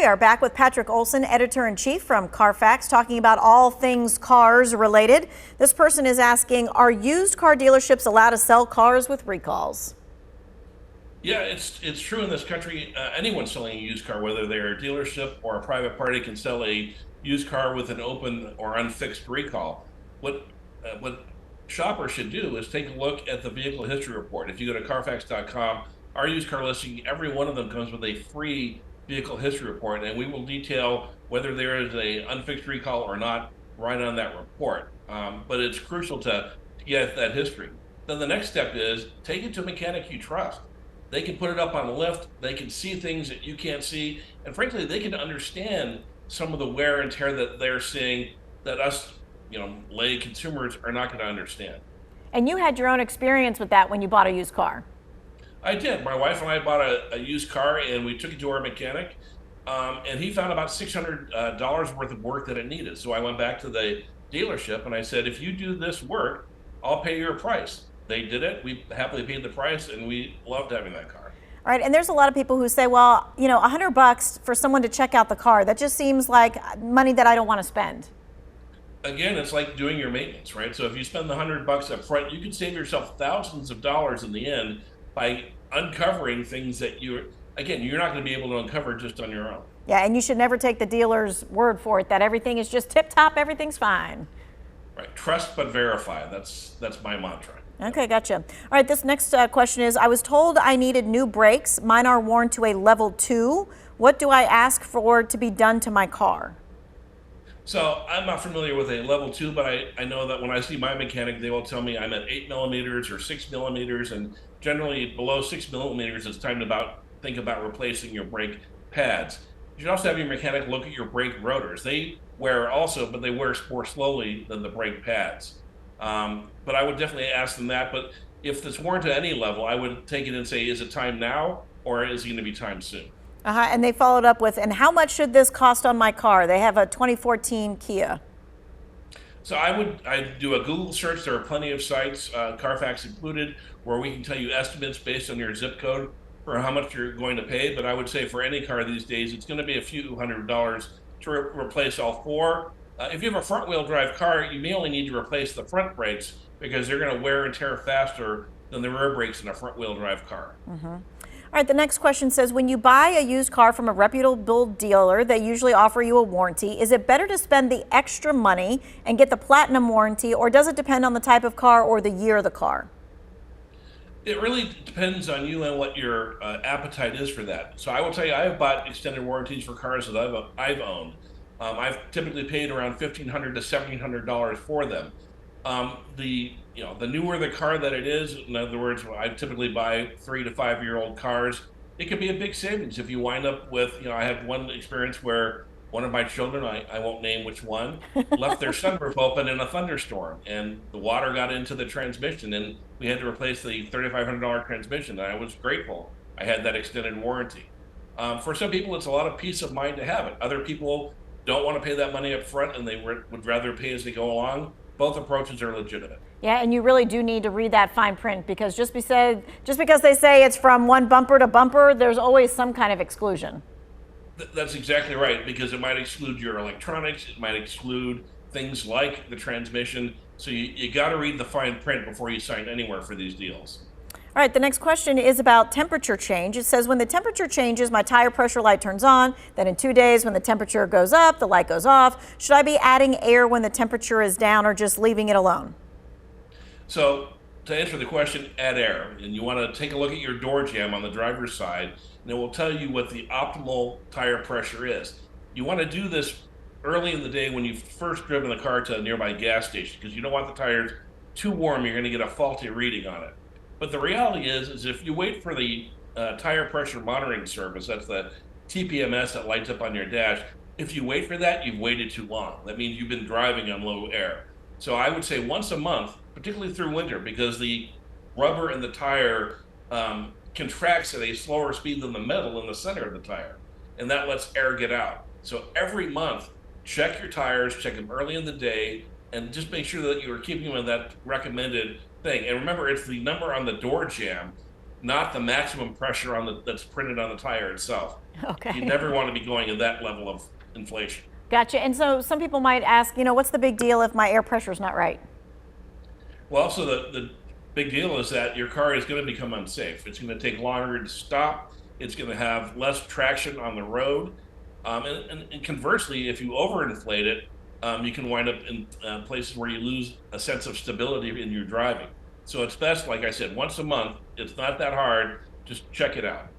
We are back with Patrick Olsen, editor-in-chief from Carfax, talking about all things cars related. This person is asking, are used car dealerships allowed to sell cars with recalls? Yeah, it's true in this country. Anyone selling a used car, whether they're a dealership or a private party, can sell a used car with an open or unfixed recall. What shoppers should do is take a look at the vehicle history report. If you go to Carfax.com, our used car listing, every one of them comes with a free vehicle history report, and we will detail whether there is a unfixed recall or not right on that report. But it's crucial to get that history. Then the next step is take it to a mechanic you trust. They can put it up on a lift. They can see things that you can't see. And frankly, they can understand some of the wear and tear that they're seeing that us, lay consumers are not going to understand. And you had your own experience with that when you bought a used car. I did. My wife and I bought a used car and we took it to our mechanic. And he found about $600 worth of work that it needed. So I went back to the dealership and I said, if you do this work, I'll pay your price. They did it. We happily paid the price, and we loved having that car. All right, and there's a lot of people who say, well, $100 for someone to check out the car, that just seems like money that I don't want to spend. Again, it's like doing your maintenance, right? So if you spend the $100 up front, you can save yourself thousands of dollars in the end by uncovering things that you're not going to be able to uncover just on your own. Yeah, and you should never take the dealer's word for it that everything is just tip-top, everything's fine. Right. Trust but verify. That's my mantra. Okay, gotcha. All right, this next question is, I was told I needed new brakes. Mine are worn to a level 2. What do I ask for to be done to my car? So I'm not familiar with a level 2, but I know that when I see my mechanic, they will tell me I'm at 8 millimeters or 6 millimeters, and generally below 6 millimeters, it's time to think about replacing your brake pads. You should also have your mechanic look at your brake rotors. They wear also, but they wear more slowly than the brake pads. But I would definitely ask them that. But if it's worn to any level, I would take it and say, is it time now or is it going to be time soon? And they followed up with, and how much should this cost on my car? They have a 2014 Kia. So I'd do a Google search. There are plenty of sites, Carfax included, where we can tell you estimates based on your zip code for how much you're going to pay. But I would say for any car these days, it's going to be a few $100s to replace all four. If you have a front-wheel drive car, you may only need to replace the front brakes because they're going to wear and tear faster than the rear brakes in a front-wheel drive car. All right, the next question says, when you buy a used car from a reputable dealer, they usually offer you a warranty. Is it better to spend the extra money and get the platinum warranty, or does it depend on the type of car or the year of the car? It really depends on you and what your appetite is for that. So I will tell you, I have bought extended warranties for cars that I've owned. I've typically paid around $1,500 to $1,700 for them. The newer the car that it is, in other words, I typically buy 3 to 5 year old cars. It can be a big savings if you wind up with, I had one experience where one of my children, I won't name which one, left their sunroof open in a thunderstorm, and the water got into the transmission, and we had to replace the $3,500 transmission. And I was grateful I had that extended warranty. For some people, it's a lot of peace of mind to have it. Other people don't want to pay that money up front and they would rather pay as they go along. Both approaches are legitimate. Yeah, and you really do need to read that fine print, because just because they say it's from one bumper to bumper, there's always some kind of exclusion. That's exactly right, because it might exclude your electronics, it might exclude things like the transmission. So you got to read the fine print before you sign anywhere for these deals. All right, the next question is about temperature change. It says, when the temperature changes, my tire pressure light turns on. Then in 2 days, when the temperature goes up, the light goes off. Should I be adding air when the temperature is down, or just leaving it alone? So to answer the question, add air. And you want to take a look at your door jamb on the driver's side, and it will tell you what the optimal tire pressure is. You want to do this early in the day when you've first driven the car to a nearby gas station, because you don't want the tires too warm. You're going to get a faulty reading on it. But the reality is if you wait for the tire pressure monitoring service, that's the TPMS that lights up on your dash, if you wait for that, you've waited too long. That means you've been driving on low air. So I would say once a month, particularly through winter, because the rubber in the tire contracts at a slower speed than the metal in the center of the tire, and that lets air get out. So every month, check your tires, check them early in the day, and just make sure that you are keeping them in that recommended thing. And remember, it's the number on the door jamb not the maximum pressure on that's printed on the tire itself. You Okay. never want to be going at that level of inflation. Gotcha. And so some people might ask, what's the big deal if my air pressure is not right? Well, also the big deal is that your car is going to become unsafe. It's going to take longer to stop. It's going to have less traction on the road. And conversely, if you overinflate it, you can wind up in places where you lose a sense of stability in your driving. So it's best, like I said, once a month. It's not that hard. Just check it out.